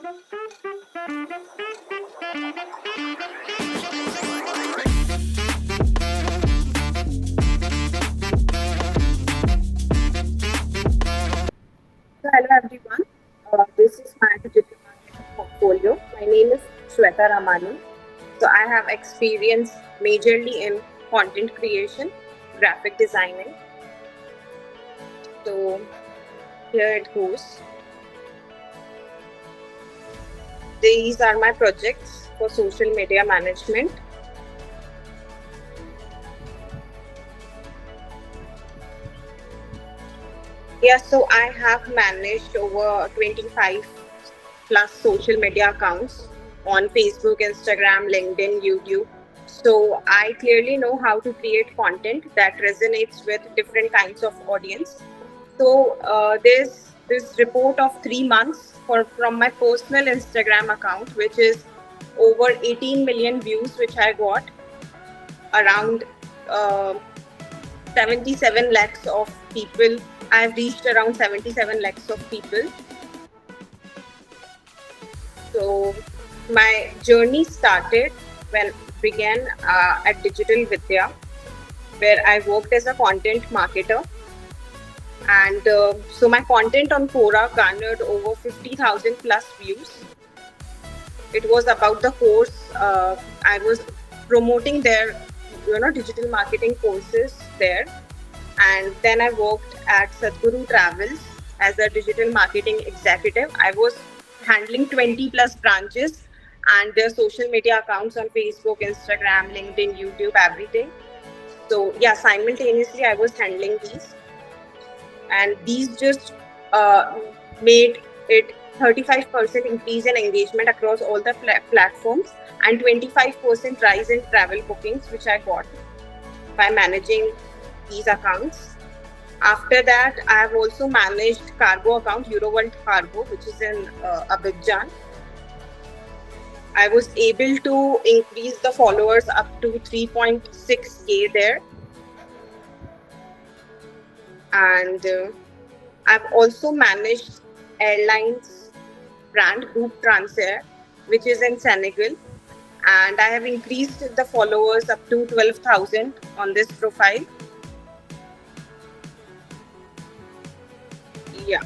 So hello everyone. This is my digital marketing portfolio. My name is Rani. So I have experience majorly in content creation, graphic designing. So here it goes. These are my projects for social media management. Yeah, so I have managed over 25 plus social media accounts on Facebook, Instagram, LinkedIn, YouTube. So I clearly know how to create content that resonates with different kinds of audience. So there's this report of 3 months from my personal Instagram account, which is over 18 million views, which I got around 77 lakhs of people. I've reached around 77 lakhs of people. So my journey started when began at Digital Vidya, where I worked as a content marketer. And so my content on Quora garnered over 50,000 plus views. It was about the course. I was promoting their, digital marketing courses there. And then I worked at Sadhguru Travels as a digital marketing executive. I was handling 20 plus branches and their social media accounts on Facebook, Instagram, LinkedIn, YouTube, everything. So yeah, simultaneously I was handling these. And these just made it 35% increase in engagement across all the platforms and 25% rise in travel bookings, which I got by managing these accounts. After that, I have also managed cargo account, Euroworld Cargo, which is in Abidjan. I was able to increase the followers up to 3.6k there. And I've also managed airlines brand Group Transair, which is in Senegal. And I have increased the followers up to 12,000 on this profile. Yeah.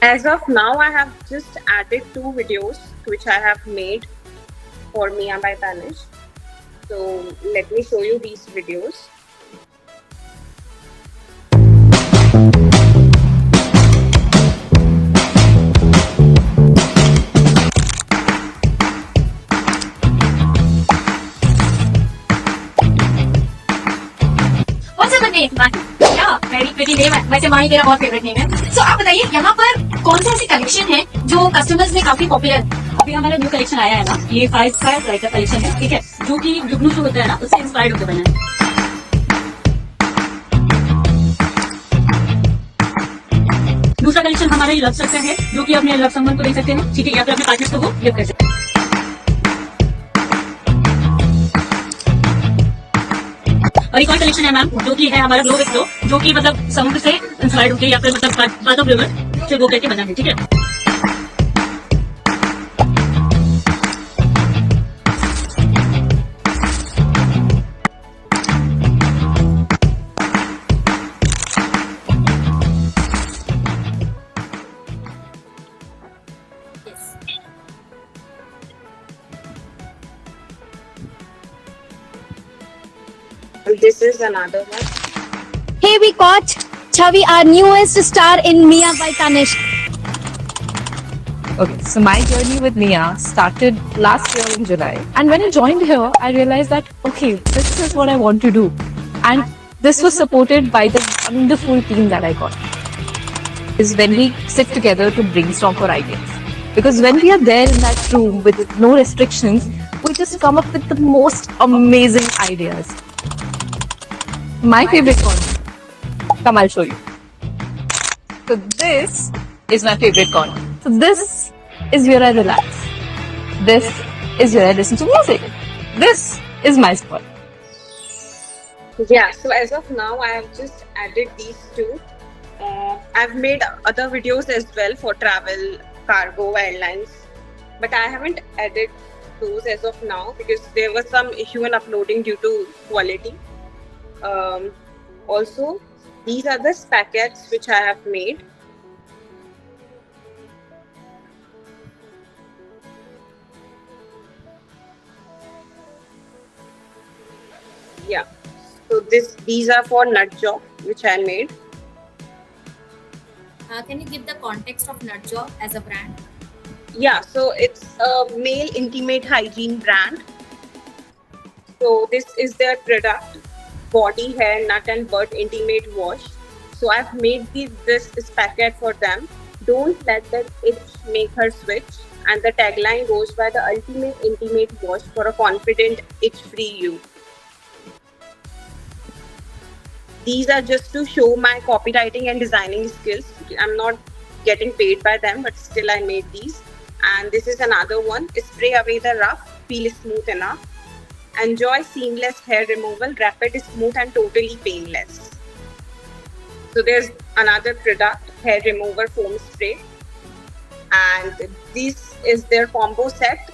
As of now, I have just added 2 videos which I have made for Mia by Panish. So let me show you these videos. Very pretty name है, वैसे माही मेरा बहुत favourite name है। सो आप बताइए यहाँ पर कौन सा ऐसी कलेक्शन है जो कस्टमर्स में काफी पॉपुलर। अभी हमारा न्यू कलेक्शन आया है ना, ये 5 प्राइस का कलेक्शन है, ठीक है, जो कि जुगनू जो होता है ना, उससे इंस्पायर्ड होकर बना है। दूसरा कलेक्शन हमारा ये लव सक्सेस है, जो कि अपने लव संबंध को देख सकते हैं, ठीक है, या फिर अपने पार्टनर्स को गिफ्ट कर सकते हैं। और एक और कलेक्शन है मैम, जो कि है हमारा ग्लो विथ ग्लो, जो कि मतलब समुद्र से इंस्पायर्ड होकर या फिर मतलब पार्ट ऑफ रिवर से वो करके बना है, ठीक है। This is another one. Hey, we caught Chavi, our newest star in Mia by Tanish. Okay, so my journey with Mia started last year in July. And when I joined here, I realized that, okay, this is what I want to do. And this was supported by the wonderful team that I got. Is when we sit together to brainstorm for ideas. Because when we are there in that room with no restrictions, we just come up with the most amazing ideas. My favorite corner. Come, I'll show you. So this is my favorite corner. So this is where I relax. This is where I listen to music. this is my spot. Yeah, so as of now, I have just added these two. I've made other videos as well for travel, cargo, airlines, but I haven't added those as of now because there was some issue in uploading due to quality. Also, these are the packets which I have made. Yeah, so these are for nut job which I made. Can you give the context of Nutjob as a brand? Yeah, so it's a male intimate hygiene brand. So this is their product, body, hair, nut and butt intimate wash. So I've made this packet for them. Don't let that itch make her switch. And the tagline goes by the ultimate intimate wash for a confident itch-free you. These are just to show my copywriting and designing skills. I'm not getting paid by them, but still I made these. And this is another one. Spray away the rough, feel smooth enough. Enjoy seamless hair removal, rapid, smooth and totally painless. So there's another product, hair remover foam spray. And this is their combo set.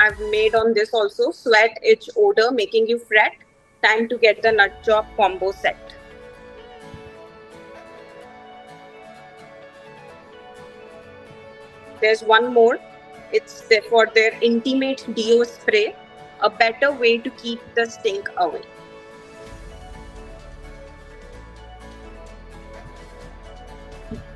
I've made on this also, sweat, itch, odor, making you fret. Time to get the nut job combo set. There's one more. It's for their intimate deo spray, a better way to keep the stink away.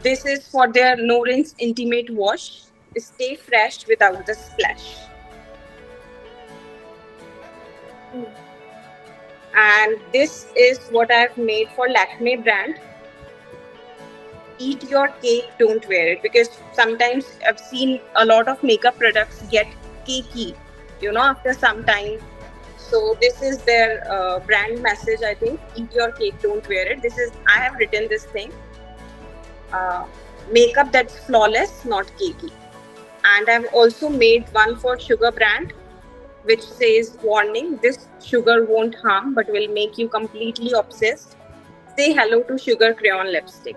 This is for their no rinse intimate wash. Stay fresh without the splash. And this is what I've made for Lakme brand. Eat your cake, don't wear it, because sometimes I've seen a lot of makeup products get cakey, after some time. So this is their brand message, I think. Eat your cake, don't wear it. I have written this thing. Makeup that's flawless, not cakey. And I've also made one for Sugar brand, which says, warning, this sugar won't harm but will make you completely obsessed. Say hello to sugar crayon lipstick.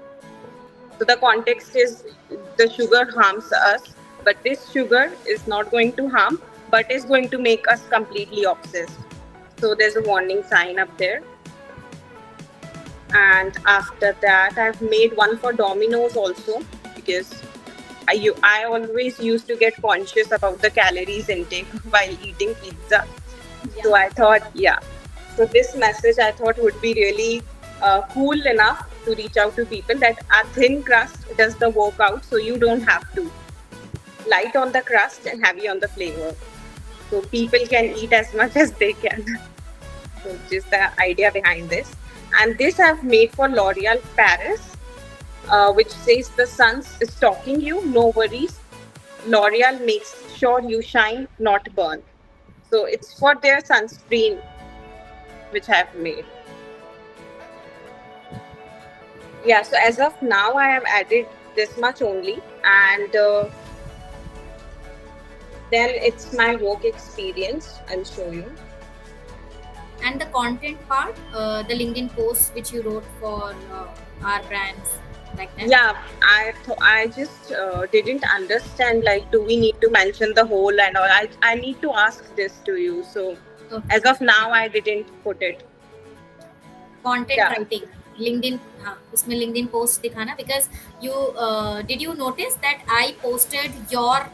So the context is the sugar harms us, but this sugar is not going to harm, but is going to make us completely obsessed. So there's a warning sign up there. And after that, I've made one for Domino's also, because I always used to get conscious about the calories intake while eating pizza. Yeah. So I thought, So this message I thought would be really cool enough to reach out to people, that a thin crust does the workout, so you don't have to. Light on the crust and heavy on the flavor. So people can eat as much as they can. So just the idea behind this. And this I've made for L'Oreal Paris. Which says the sun is stalking you, no worries. L'Oreal makes sure you shine, not burn. So it's for their sunscreen, which I have made. Yeah, so as of now, I have added this much only. And then it's my work experience. I'll show you. And the content part, the LinkedIn posts which you wrote for our brands. Like that? Yeah, I just didn't understand, do we need to mention the whole and all. I need to ask this to you. So as of now, I didn't put it. Content writing, LinkedIn, उसमें LinkedIn post दिखाना, because did you notice that I posted your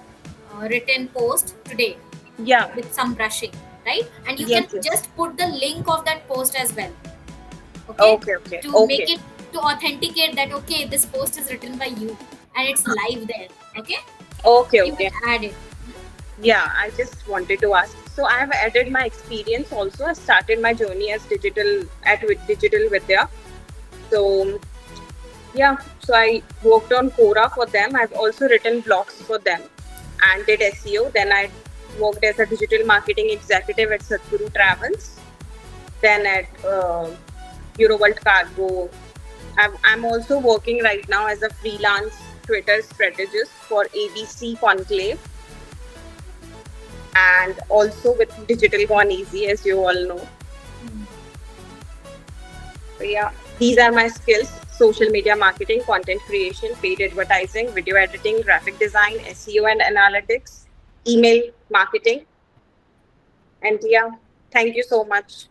written post today? Yeah. With some brushing, right? And you can just put the link of that post as well. Okay. To make it, to authenticate that, okay, this post is written by you and it's live there. Okay. You can add it. Yeah, I just wanted to ask. So I have added my experience also. I started my journey as digital Vidya. So so I worked on Quora for them. I've also written blogs for them and did SEO. Then I worked as a digital marketing executive at Sadhguru Travels. Then at Euroworld Cargo. I'm also working right now as a freelance Twitter strategist for ABC Conclave. and also with digital gone easy, as you all know. So yeah, these are my skills: social media marketing, content creation, paid advertising, video editing, graphic design, SEO and analytics, email marketing. And yeah, thank you so much.